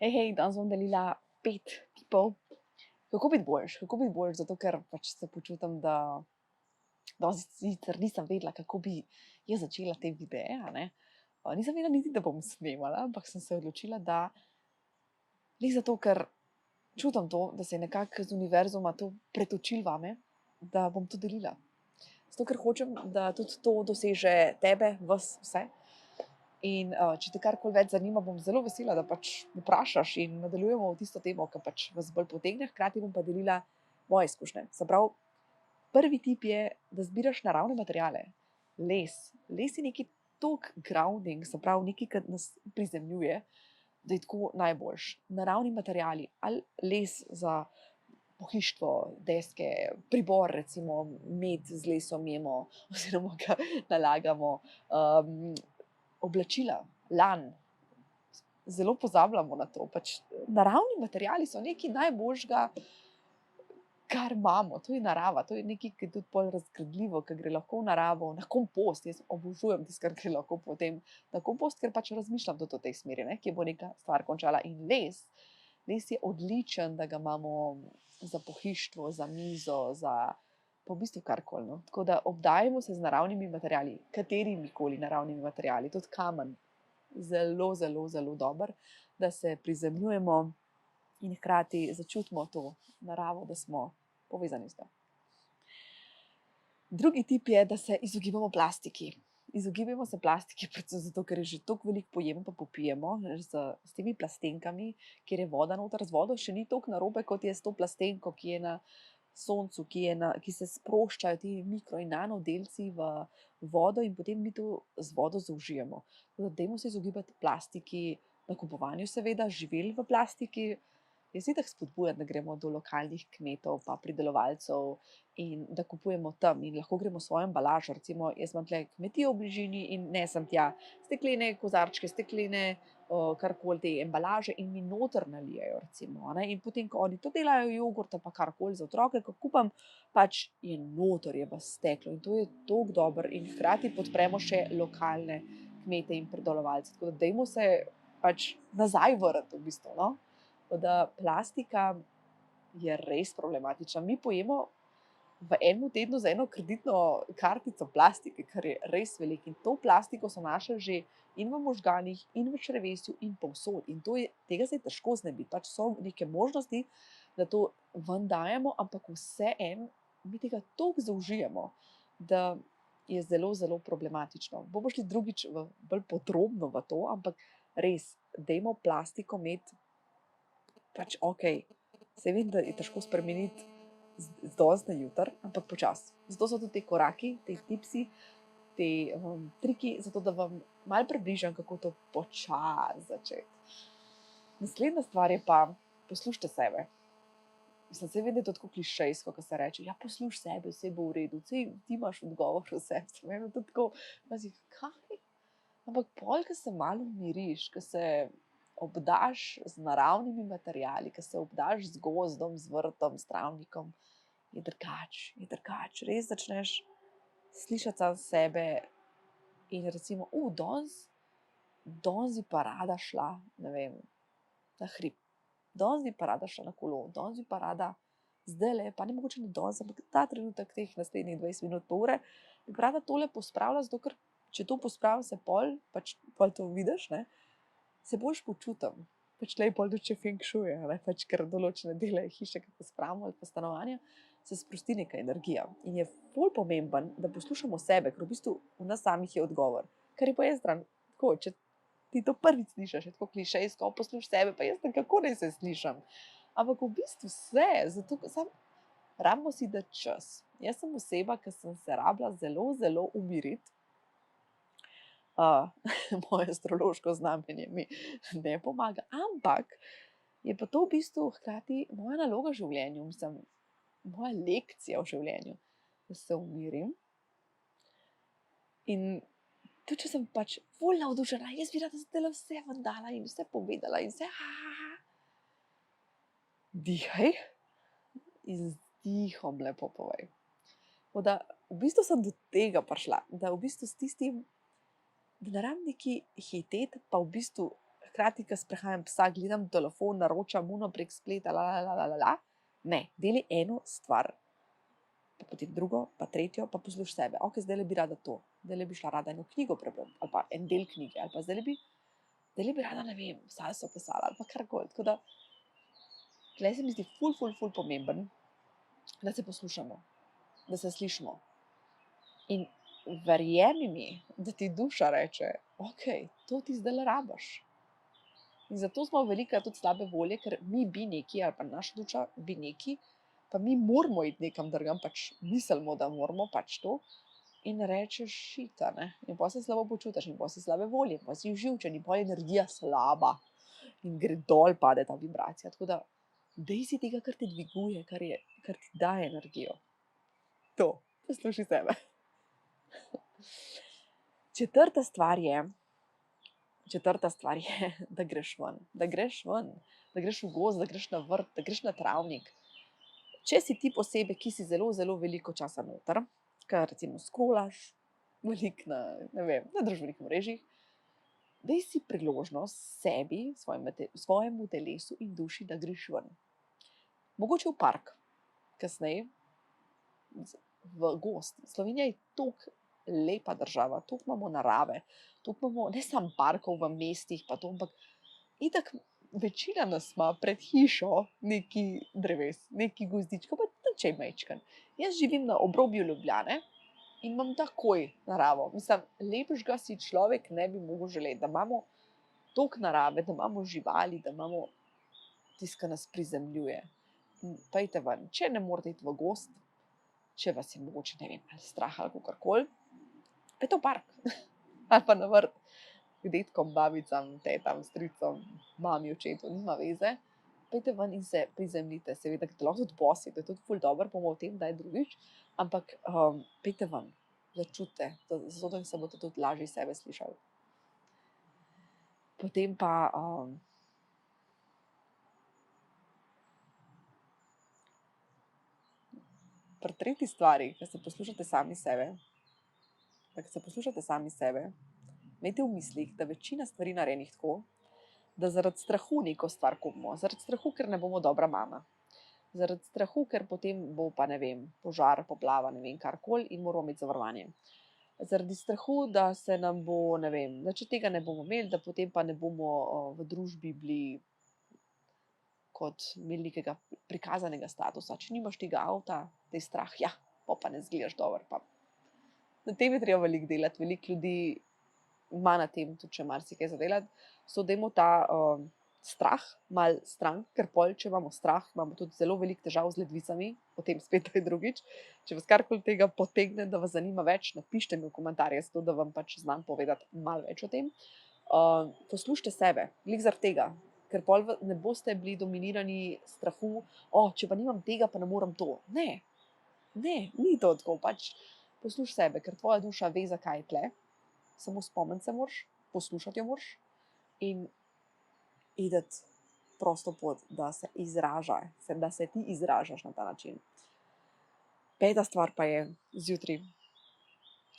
Hej, danes bom delila 5 tipov, kako biti boljš, zato ker pač se počutim, da sicer nisem vedela, kako bi jaz začela te videe, a ne. Nisem vedela niti, da bom snemala, ampak sem se odločila, da res zato, ker čutim to, da se je nekako z univerzuma to pretočilo vame, da bom to delila. Zato, ker hočem, da tudi to doseže tebe, vas, vse. In če te karkoli več zanima, bom zelo vesela, da pač vprašaš in nadaljujemo v tisto temo, ki pač vas bolj potegne, hkrati bom pa delila moje izkušnje. Se pravi, prvi tip je, da zbiraš naravne materiale. Les. Les je neki tok grounding, se pravi, nekaj, kar nas prizemljuje, da je tako najboljš. Naravni materiali, ali les za pohištvo, deske, pribor, recimo med z lesom jemo, oziroma ga nalagamo, oblačila, lan. Zelo pozabljamo na to. Pač naravni materiali so nekaj najboljšega, kar imamo. To je narava, to je nekaj, ki je tudi bolj razgradljivo, ki gre lahko v naravo, na kompost. Jaz obožujem tisto, kar gre lahko potem na kompost, ker pač razmišljam tudi v tej smeri, kje bo neka stvar končala. In les je odličen, da ga imamo za pohištvo, za mizo, za pa v bistvu karkoli. No. Tako da obdajemo se z naravnimi materiali, katerimikoli naravnimi materiali, tudi kamen. Zelo, zelo, zelo dober, da se prizemljujemo in hkrati začutimo to naravo, da smo povezani z njo. Drugi tip je, da se izogibamo plastiki. Izogibamo se plastiki, predvsem zato, ker je že toliko veliko pojemo pa popijemo s temi plastenkami, kjer je voda noter. Z vodo še ni toliko narobe, kot je s to plastenko, ki je na soncu, ki se sproščajo ti mikro in nano delci v vodo in potem mi to z vodo zaužijemo. Dajmo se izogibati plastiki, nakupovanju seveda, živil v plastiki. Jaz itak spodbujam, da gremo do lokalnih kmetov pa pridelovalcev in da kupujemo tam in lahko gremo svojo embalažo. Recimo, jaz imam tle kmetijo v bližini in nesem tja steklene kozarčke, steklene, karkoli te embalaže in mi noter nalijajo, recimo. In potem, ko oni to delajo, jogurt pa karkoli za otroke, ko kupam, pač je noter je v steklo in to je toliko dobro in hkrati podpremo še lokalne kmete in pridelovalce. Tako da dajmo se pač nazaj vrniti v bistvu, no. Da plastika je res problematična. Mi pojemo v enem tednu za eno kreditno kartico plastike, kar je res veliko. In to plastiko so našli že in v možganih, in v črevesju, in povsod. In tega se je težko znebiti. Pač so neke možnosti, da to ven dajemo, ampak vseeno mi tega toliko zaužijemo, da je zelo, zelo problematično. Bomo šli drugič bolj podrobno v to, ampak res, dajmo plastiko imeti. Pač okej, se vem, da je težko spremeniti z danes na jutri, ampak počasi. Zato so tudi te koraki, te tipsi, te triki, zato da vam malo približam, kako to počasi začeti. Naslednja stvar je pa, poslušajte sebe. Mislim, se vem, da je to tako klišejsko, ko se reče, ja, poslušaj sebe, vse bo v redu, ti imaš odgovor v sebi. Se vem, to tako, kaj? Ampak pol, ko se malo umiriš, ko se obdaš z naravnimi materiali, ko se obdaš z gozdom, z vrtom, s travnikom, je drugače. Res začneš slišati sam sebe in recimo, danes bi pa rada šla, ne vem, na hrib, danes bi pa rada šla na kolo, danes bi pa rada zdajle, pa ne mogoče ne danes, ampak ta trenutek, teh naslednjih 20 minut, pol ure, bi pa rada tole pospravila, zato ker če to pospravim, se pol to vidiš, ne, se boljš počutim. Pač tle je pol tudi še feng shui, pač ker določene dele hiše, ki pospravimo ali pa stanovanja, se sprosti neka energija. In je ful pomemben, da poslušamo sebe, ker v bistvu v nas samih je odgovor. Kar je po eni strani tako, če ti to prvič slišiš, je tako klišejsko, poslušaj sebe, pa jaz kako naj se slišam. Ampak v bistvu se, zato rabimo si dati čas. Jaz sem oseba, ki sem se rabila zelo, zelo umiriti. Moje astrološko znamenje mi ne pomaga, ampak je pa to v bistvu hkrati moja naloga v življenju, mislim, moja lekcija v življenju, da se umirim. In tudi, če sem pač ful navdušena, jaz bi rada zdajle vse ven dala in vse povedala in vse, dihaj in z dihom lepo povej. Da v bistvu sem do tega prišla, da v bistvu s tistim, da ne rabim neki hiteti, pa v bistvu hkrati, ko sprehajam psa, gledam telefon, naročam uno prek spleta, Ne, deli eno stvar, pa potem drugo, pa tretjo, pa poslušaj sebe. Ok, zdaj bi rada to, zdaj bi šla rada eno knjigo prebrati, ali pa en del knjige, ali pa zdaj bi rada, ne vem, salso pisala, ali pa karkoli. Tako da, tukaj se mi zdi ful pomemben, da se poslušamo, da se slišimo. In verjemi mi, da ti duša reče, ok, to ti zdaj rabiš. In zato smo velikokrat tudi slabe volje, ker mi bi neki, ali pa naša duša bi neki, pa mi moramo iti nekam drugam, pač mislimo, da moramo pač to. In rečeš šita, ne? In pa se slabo počutiš, in pa si slabe volje, in pa si živčen, in pa je energija slaba. In gre dol, pade ta vibracija. Tako da, dej si tega, kar te dviguje, kar ti daje energijo. To, poslušaj sebe. Četrta stvar je, da greš ven. Da greš v gozd, da greš na vrt, da greš na travnik. Če si ti posebej, ki si zelo veliko časa noter, kar recimo skrolaš, veliko na družbenih mrežjih, daj si priložnost sebi, svojemu telesu in duši, da greš ven. Mogoče v park, kasneje v gozd. Slovenija je toliko lepa država, toliko imamo narave, toliko imamo ne samo parkov v mestih, pa to, ampak itak večina nas ima pred hišo neki dreves, neki gozdička, pa če majčkan. Jaz živim na obrobju Ljubljane in imam takoj naravo. Mislim, lepšega si človek ne bi mogel želeti, da imamo toliko narave, da imamo živali, da imamo tisto, kar nas prizemljuje. Pejte ven, če ne morete iti v gozd, če vas je mogoče, ne vem, ali strah ali kakorkoli, pejte v park ali pa na vrt. K dedkom, babicam, tetam, stricom, mami, očetu, nima veze. Pejte ven in se prizemljite. Seveda, da lahko tudi bosi, to je tudi ful dobro, bomo o tem daj drugič, ampak pejte ven, začutite, zato da se boste tudi lažje sebe slišali. Potem pa pri tretji stvari, ko se poslušate sami sebe, imejte v mislih, da večina stvari narejenih tako, da zaradi strahu neko stvar kupimo. Zaradi strahu, ker ne bomo dobra mama. Zaradi strahu, ker potem bo pa, ne vem, požar, poplava, ne vem, karkoli in moramo imeti zavarovanje. Zaradi strahu, da se nam bo, ne vem, da če tega ne bomo imeli, da potem pa ne bomo v družbi bili kot imeli nekega prikazanega statusa. Če nimaš tega avta, da je strah, ja, pa ne zgledaš dobro. Pa. Na tem je treba veliko delati, veliko ljudi ima na tem tudi še marsikaj za delati, so dajmo ta strah mal stran, ker pol, če imamo strah, imamo tudi zelo veliko težav z ledvicami, o tem spet je drugič. Če vas karkoli tega potegne, da vas zanima več, napište mi v komentarje, zato da vam pač znam povedati malo več o tem. Poslušajte sebe, glih zaradi tega, ker pol ne boste bili dominirani strahu, če pa nimam tega, pa ne morem to. Ne, ni to tako, pač poslušaj sebe, ker tvoja duša ve, zakaj je tle. Samo spomniti se moraš, poslušati jo moraš in ideti prosto pot, da se izraža, da se ti izražaš na ta način. Peta stvar pa je zjutraj,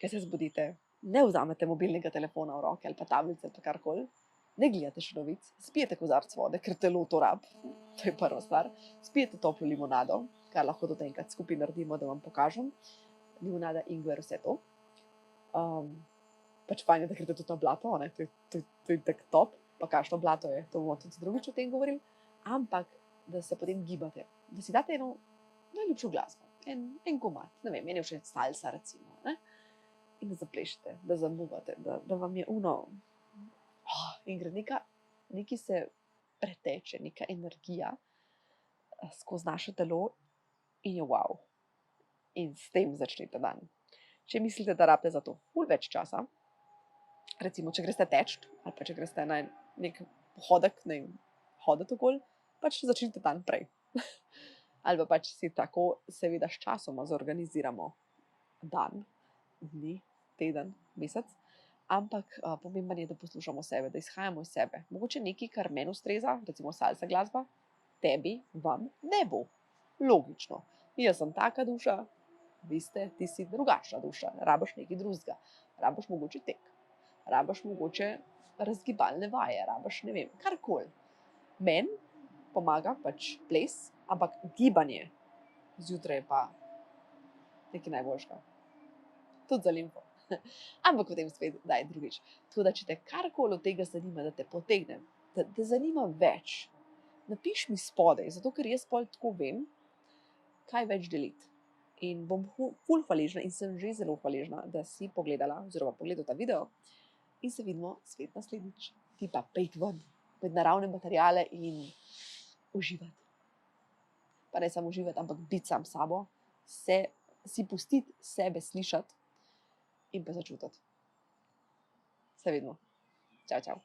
ko se zbudite, ne vzamete mobilnega telefona v roke ali pa tablice ali pa karkoli, ne gledate še novic, spijete kozarec vode, ker telo to rabi, to je prva stvar, spijete toplo limonado, kar lahko tudi enkrat skupaj naredimo, da vam pokažem, limonada, ingver, vse to. Pač fajn je, da greste tudi na blato, to je tak top, pa kakšno blato je, to bomo tudi drugič o tem govorili, ampak da se potem gibate, da si date eno najljubšo glasbo, en komad, ne vem, meni je všeč salsa recimo, ne? In da zaplešete, da zamuvate, da vam je in gre nekaj se preteče, neka energija skozi naše telo in je wow. In s tem začnete dan. Če mislite, da rabite za to ful več časa, recimo, če greste teč ali pa če greste na nek pohodek, ne vem, hoditi okoli, pač začnite dan prej. Ali pa pač si tako seveda s časoma zorganiziramo dan, dni, teden, mesec, ampak pomembno je, da poslušamo sebe, da izhajamo iz sebe. Mogoče nekaj, kar meni ustreza, recimo salsa glasba, tebi, vam ne bo. Logično. Jaz sem taka duša, vi ste, ti si drugačna duša, rabiš nekaj drugega, rabiš mogoče tek, rabiš mogoče razgibalne vaje, rabiš, ne vem, karkoli. Meni pomaga pač ples, ampak gibanje zjutraj je pa nekaj najboljšega. Tudi za limfo. Ampak o tem spet daj drugič. Tako da, če te karkoli od tega zanima, da te potegnem, da te zanima več, napiš mi spodaj, zato ker jaz pol tako vem, kaj več deliti. In bom ful hvaležna in sem že zelo hvaležna, da si pogledala oziroma pogledal ta video in se vidimo spet naslednjič. Ti pa pejt ven med naravne materiale in uživati. Pa ne samo uživati, ampak biti sam s sabo, si pustiti sebe slišati in pa začutiti. Se vidimo. Čau, čau.